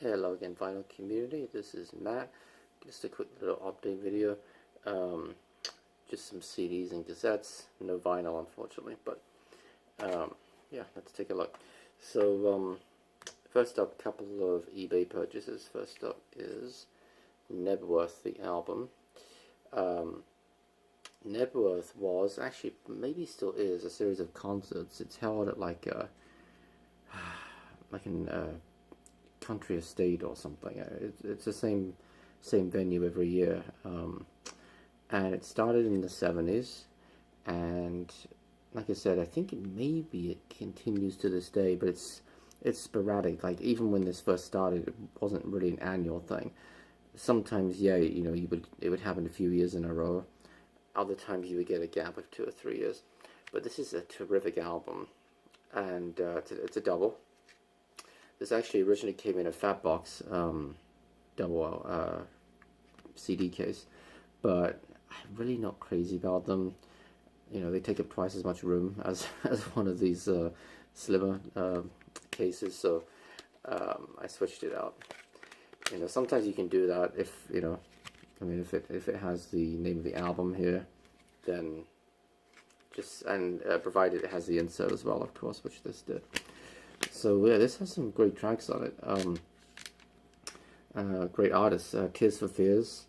Hello again, vinyl community. This is Matt. Just a quick little update video. Um, just some CDs and cassettes. No vinyl, unfortunately, but yeah, let's take a look. So first up, a couple of eBay purchases. First up is Nebworth, the album. Um, Nebworth was actually, maybe still is, a series of concerts. It's held at like in country estate or something. It's the same venue every year, and it started in the 70s, and like I said, I think it continues to this day, but it's sporadic. Like even when this first started, it wasn't really an annual thing. Sometimes, yeah, it would happen a few years in a row. Other times you would get a gap of 2 or 3 years. But this is a terrific album, and it's a double. This actually originally came in a fat box double CD case, but I'm really not crazy about them. They take up twice as much room as one of these slimmer cases, so I switched it out. Sometimes you can do that if if it has the name of the album here, then provided it has the insert as well, of course, which this did. So yeah, this has some great tracks on it. Great artists. Tears for Fears.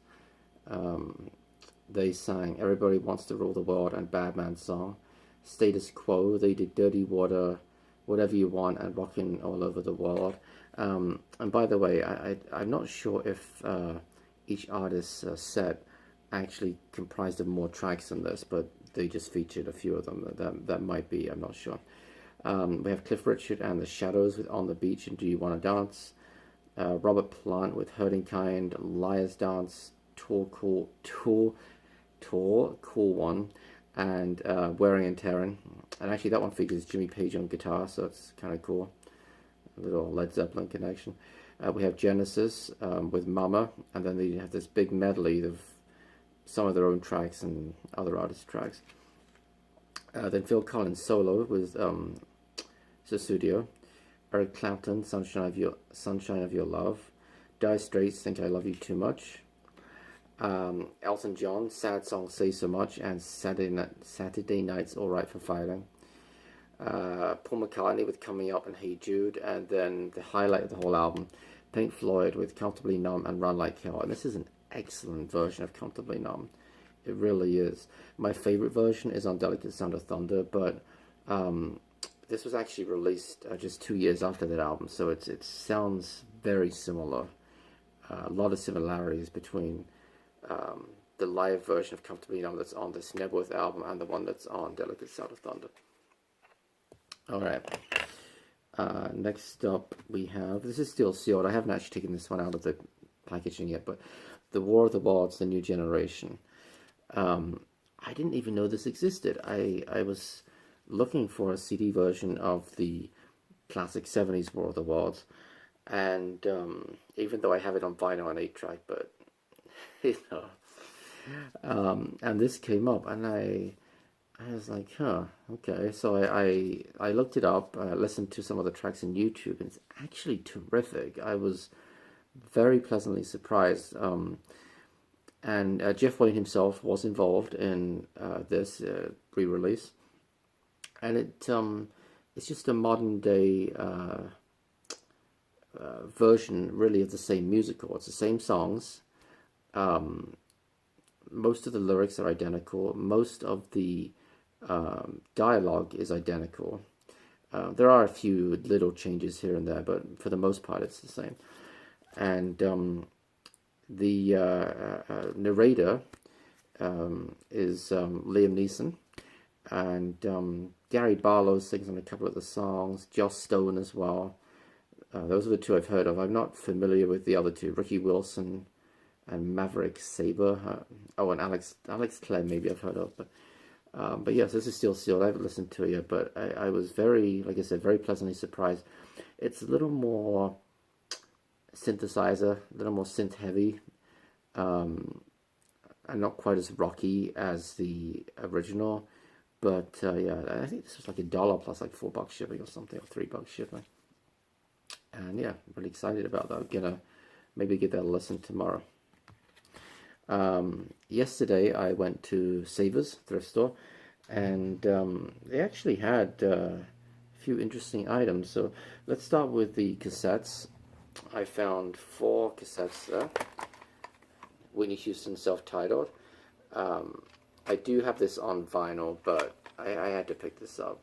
They sang "Everybody Wants to Rule the World" and "Bad Man Song." Status Quo. They did "Dirty Water," "Whatever You Want," and "Rockin' All Over the World." And by the way, I'm not sure if each artist's set actually comprised of more tracks than this, but they just featured a few of them. That might be. I'm not sure. We have Cliff Richard and the Shadows with "On the Beach" and "Do You Want to Dance." Robert Plant with "Hurting Kind," "Liar's Dance," Cool One," and "Wearing and Tearing." And actually that one features Jimmy Page on guitar, so it's kind of cool. A little Led Zeppelin connection. We have Genesis with "Mama," and then they have this big medley of some of their own tracks and other artists' tracks. Then Phil Collins solo with Studio. Eric Clapton, Sunshine of Your Love. Dire Straits, Think I Love You Too Much. Elton John, Sad Song, Say So Much, and Saturday Night's All Right for Fighting. Paul McCartney with Coming Up and Hey Jude, and then the highlight of the whole album, Pink Floyd with Comfortably Numb and Run Like Hell. And this is an excellent version of Comfortably Numb. It really is. My favorite version is on Delicate Sound of Thunder, but this was actually released just 2 years after that album, so it sounds very similar. A lot of similarities between the live version of Comfortably Numb that's on this Nebworth album and the one that's on Delicate Sound of Thunder. Alright, next up we have, this is still sealed, I haven't actually taken this one out of the packaging yet, but The War of the Worlds, The New Generation. I didn't even know this existed. I was looking for a CD version of the classic 70s War of the Worlds, and even though I have it on vinyl and 8-track, but and this came up, and I was like, huh, okay. So I looked it up, listened to some of the tracks on YouTube, and it's actually terrific. I was very pleasantly surprised. And Jeff Wayne himself was involved in this re-release, and it's just a modern day version, really, of the same musical. It's the same songs. Most of the lyrics are identical. Most of the dialogue is identical. There are a few little changes here and there, but for the most part, it's the same. And the narrator is Liam Neeson, and Gary Barlow sings on a couple of the songs, Joss Stone as well. Those are the two I've heard of. I'm not familiar with the other two, Ricky Wilson and Maverick Sabre. And Alex Clare maybe I've heard of, but yes, this is still sealed. I haven't listened to it yet, but I was very, like I said, very pleasantly surprised. It's a little more synthesizer, a little more synth heavy, and not quite as rocky as the original, but yeah, I think this was like $1 plus like $4 shipping or something, or $3 shipping. And yeah, I'm really excited about that. I'm gonna maybe give that a listen tomorrow. Yesterday I went to Savers thrift store, and they actually had a few interesting items. So let's start with the cassettes. I found 4 cassettes there. Whitney Houston self-titled. I do have this on vinyl, but I had to pick this up.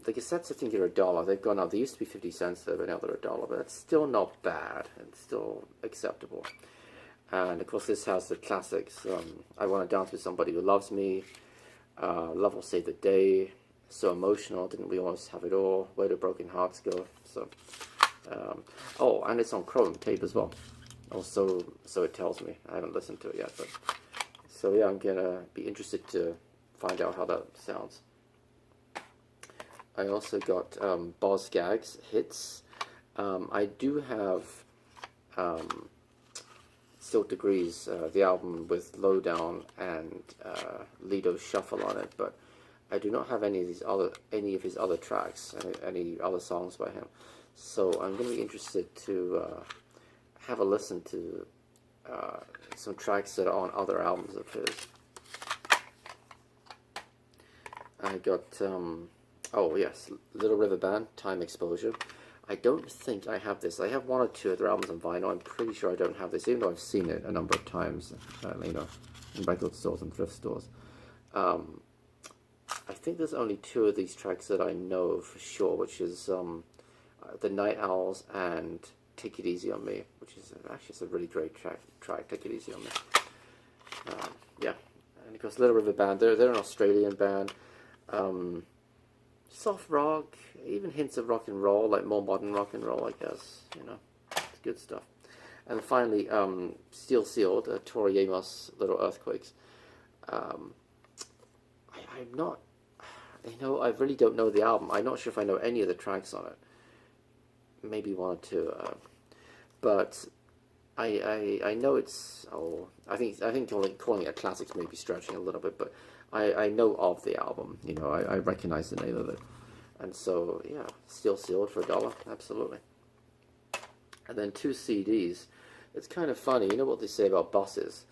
The cassettes, I think, are $1. They've gone up. They used to be 50 cents, though, but now they're $1. But it's still not bad. It's still acceptable. And of course, this has the classics. I Want to Dance with Somebody Who Loves Me. Love Will Save the Day. So Emotional. Didn't We Always Have It All? Where Do Broken Hearts Go? So, oh, and it's on chrome tape as well. Also, so it tells me. I haven't listened to it yet, but so yeah, I'm gonna be interested to find out how that sounds. I also got Boz Scaggs hits. I do have Silk Degrees, the album with Lowdown and Lido Shuffle on it, but I do not have any of his other tracks, any other songs by him. So I'm going to be interested to have a listen to some tracks that are on other albums of his. I got, oh yes, Little River Band, Time Exposure. I don't think I have this. I have 1 or 2 other albums on vinyl. I'm pretty sure I don't have this, even though I've seen it a number of times, you know, in record stores and thrift stores. I think there's only 2 of these tracks that I know for sure, which is The Night Owls and Take It Easy on Me, which is actually it's a really great track. Take It Easy on Me. Yeah, and of course Little River Band. They're an Australian band. Soft rock, even hints of rock and roll, like more modern rock and roll, I guess. You know, it's good stuff. And finally, Steel Sealed, Tori Amos, Little Earthquakes. I'm not, you know, I really don't know the album. I'm not sure if I know any of the tracks on it. Maybe 1 or 2, but I know it's, oh, I think calling it a classic may be stretching a little bit, but I know of the album. You know, I recognize the name of it, and so yeah, Steel Sealed for $1, absolutely. And then 2 CDs. It's kind of funny, you know what they say about buses.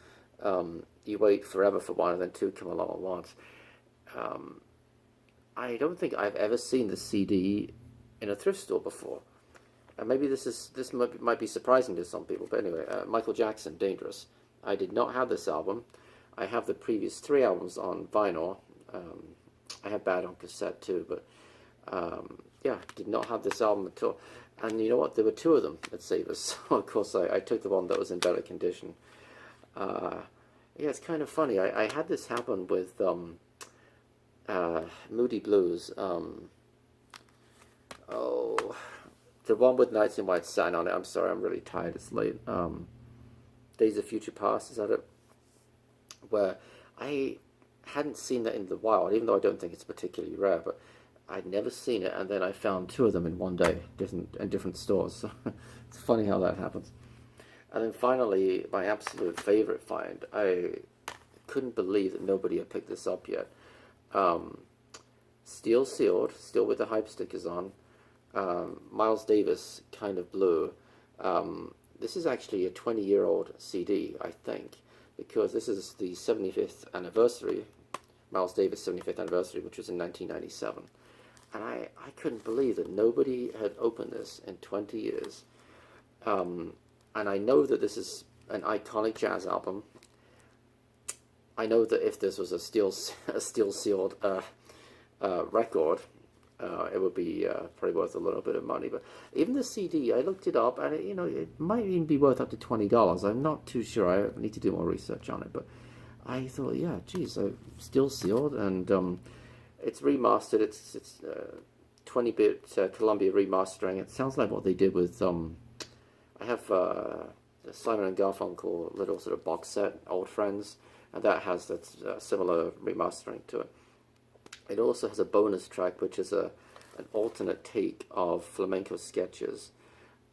You wait forever for one, and then 2 come along at once. I don't think I've ever seen the CD in a thrift store before. And maybe this might be surprising to some people, but anyway, Michael Jackson, Dangerous. I did not have this album. I have the previous 3 albums on vinyl. I have Bad on cassette too, but yeah, did not have this album at all. And you know what? There were 2 of them at Savers, so of course I took the one that was in better condition. Yeah, it's kind of funny. I had this happen with Moody Blues. Oh, the one with Nights in White Satin on it. I'm sorry, I'm really tired. It's late. Days of Future Past, is that it? Where I hadn't seen that in the wild, even though I don't think it's particularly rare, but I'd never seen it, and then I found 2 of them in one day, in different stores. So it's funny how that happens. And then finally, my absolute favorite find. I couldn't believe that nobody had picked this up yet. Steel Sealed, still with the hype stickers on. Miles Davis, Kind of Blue. This is actually a 20-year-old CD, I think, because this is the 75th anniversary, Miles Davis' 75th anniversary, which was in 1997. And I couldn't believe that nobody had opened this in 20 years. And I know that this is an iconic jazz album. I know that if this was a steel sealed record, it would be probably worth a little bit of money. But even the CD, I looked it up, and it might even be worth up to $20. I'm not too sure. I need to do more research on it. But I thought, yeah, geez, Still Sealed, and it's remastered. It's 20-bit Columbia remastering. It sounds like what they did with I have Simon and Garfunkel little sort of box set, Old Friends, and that has that similar remastering to it. It also has a bonus track, which is an alternate take of flamenco sketches.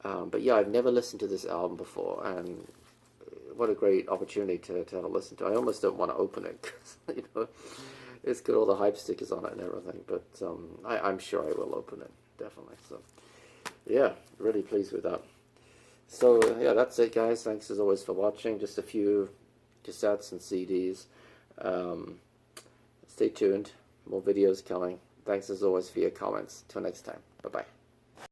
But yeah, I've never listened to this album before, and what a great opportunity to have a listen to. I almost don't want to open it, because it's got all the hype stickers on it and everything, but I'm sure I will open it, definitely. So Yeah, really pleased with that. So yeah, that's it, guys. Thanks as always for watching. Just a few cassettes and CDs. Stay tuned. More videos coming. Thanks as always for your comments. Till next time. Bye bye.